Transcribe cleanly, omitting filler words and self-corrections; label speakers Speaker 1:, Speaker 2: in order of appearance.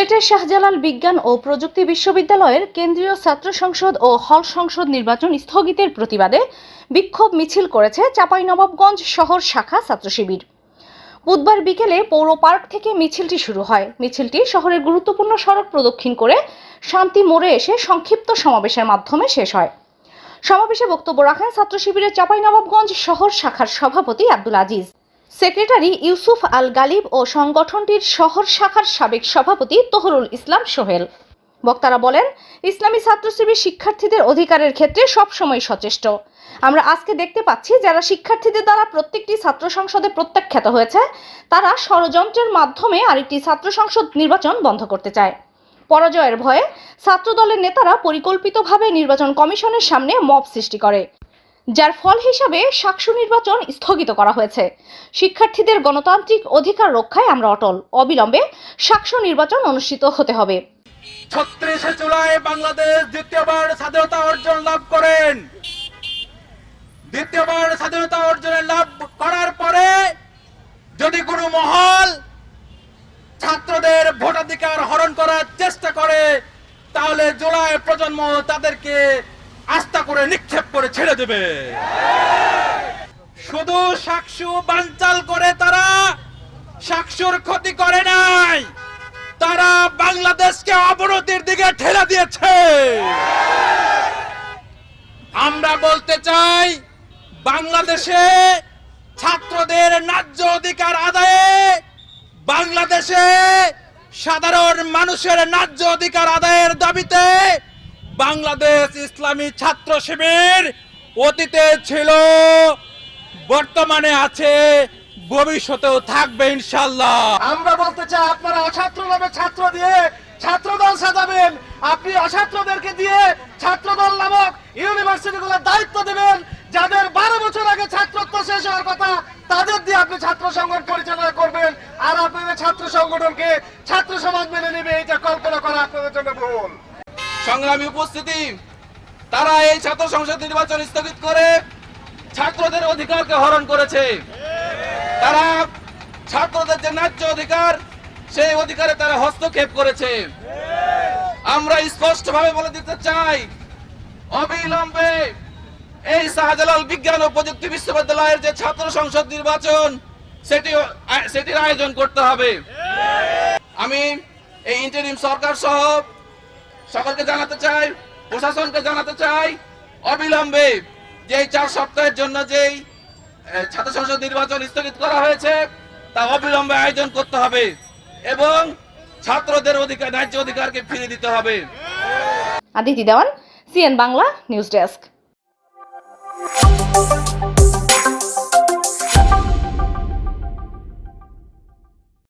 Speaker 1: সিলেটের শাহজালাল বিজ্ঞান ও প্রযুক্তি বিশ্ববিদ্যালয়ের কেন্দ্রীয় ছাত্র সংসদ ও হল সংসদ নির্বাচন স্থগিতের প্রতিবাদে বিক্ষোভ মিছিল করেছে চাঁপাইনবাবগঞ্জ শহর শাখা ছাত্র শিবির। বুধবার বিকেলে পৌর পার্ক থেকে মিছিলটি শুরু হয়। মিছিলটি শহরের গুরুত্বপূর্ণ সড়ক প্রদক্ষিণ করে শান্তি মোড়ে এসে সংক্ষিপ্ত সমাবেশের মাধ্যমে শেষ হয়। সমাবেশে বক্তব্য রাখেন ছাত্র শিবিরের চাঁপাইনবাবগঞ্জ শহর শাখার সভাপতি আব্দুল আজিজ, সেক্রেটারি ইউসুফ আল গালিব ও সংগঠনটির শহর শাখার সাবেক সভাপতি তহরুল ইসলাম সোহেল। বক্তারা বলেন, ইসলামী ছাত্র শিবির শিক্ষার্থীদের অধিকারের ক্ষেত্রে সবসময় সচেষ্ট। আমরা আজকে দেখতে পাচ্ছি যারা শিক্ষার্থীদের দ্বারা প্রত্যেকটি ছাত্র সংসদে প্রত্যাখ্যাত হয়েছে, তারা ষড়যন্ত্রের মাধ্যমে আরেকটি ছাত্র সংসদ নির্বাচন বন্ধ করতে চায়। পরাজয়ের ভয়ে ছাত্র দলের নেতারা পরিকল্পিতভাবে নির্বাচন কমিশনের সামনে মব সৃষ্টি করে, যার ফল হিসাবে সাকসু নির্বাচন স্থগিত করা হয়েছে। শিক্ষার্থীদের গণতান্ত্রিক অধিকার রক্ষায় আমরা অটল। অবিলম্বে সাকসু নির্বাচন অনুষ্ঠিত হতে হবে।
Speaker 2: ৩৬শে জুলাই বাংলাদেশ দ্বিতীয়বার স্বাধীনতা অর্জন লাভ করেন। দ্বিতীয়বার স্বাধীনতা অর্জনের লাভ করার পরে যদি কোনো মহল ছাত্রদের ভোটাধিকার হরণ করার চেষ্টা করে, তাহলে জুলাই প্রজন্ম তাদেরকে আস্থা করে নিক্ষেপ করে ছেড়ে দেবে। শুধু সাকসু বানচাল করে তারা সাকসুর ক্ষতি করে নাই, তারা বাংলাদেশকে অবনতির দিকে ঠেলে দিয়েছে। আমরা বলতে চাই, বাংলাদেশে ছাত্রদের ন্যায্য অধিকার আদায়ে, বাংলাদেশে সাধারণ মানুষের ন্যায্য অধিকার আদায়ের দাবিতে বাংলাদেশ ইসলামী ছাত্র শিবির অতীতে ছিল, বর্তমানে আছে, ভবিষ্যতেও থাকবে ইনশাআল্লাহ।
Speaker 3: আমরা বলতে চাই, আপনারা অছাত্র নামে ছাত্র দিয়ে ছাত্রদল সাজাবেন, আপনি অছাত্রদেরকে দিয়ে ছাত্রদল নামক ইউনিভার্সিটিগুলোর দায়িত্ব দেবেন। যাদের 12 বছর আগে ছাত্রত্ব শেষ হওয়ার কথা, তাদের দিয়ে আপনি ছাত্র সংগঠন পরিচালনা করবেন, আর আপনাদের ছাত্র সংগঠনকে ছাত্র সমাজ মেনে নেবে, এটা কল্পনা করা আপনাদের জন্য ভুল।
Speaker 2: সংগ্রামী উপস্থিতি, তারা এই ছাত্র সংসদ নির্বাচন স্থগিত করে ছাত্রদের অধিকারকে হরণ করেছে। তারা ছাত্রদের যে ন্যায্য অধিকার, সেই অধিকারে তারা হস্তক্ষেপ করেছে। আমরা স্পষ্টভাবে বলে দিতে চাই, অবিলম্বে এই শাহজালাল বিজ্ঞান ও প্রযুক্তি বিশ্ববিদ্যালয়ের যে ছাত্র সংসদ নির্বাচন, সেটির আয়োজন করতে হবে। আমি এই ইন্টারিম সরকার সহ সকলকে জানাতে চাই, প্রশাসনকে জানাতে চাই, অবিলম্বে যে 4 সপ্তাহের জন্য যেই ছাত্র সংসদ নির্বাচন স্থগিত করা হয়েছে, তা অবিলম্বে আয়োজন করতে হবে এবং ছাত্রদের অধিকার, ন্যায্য অধিকারকে ফিরিয়ে দিতে হবে।
Speaker 1: আদিতি দেওয়ান, সিএন বাংলা নিউজ ডেস্ক।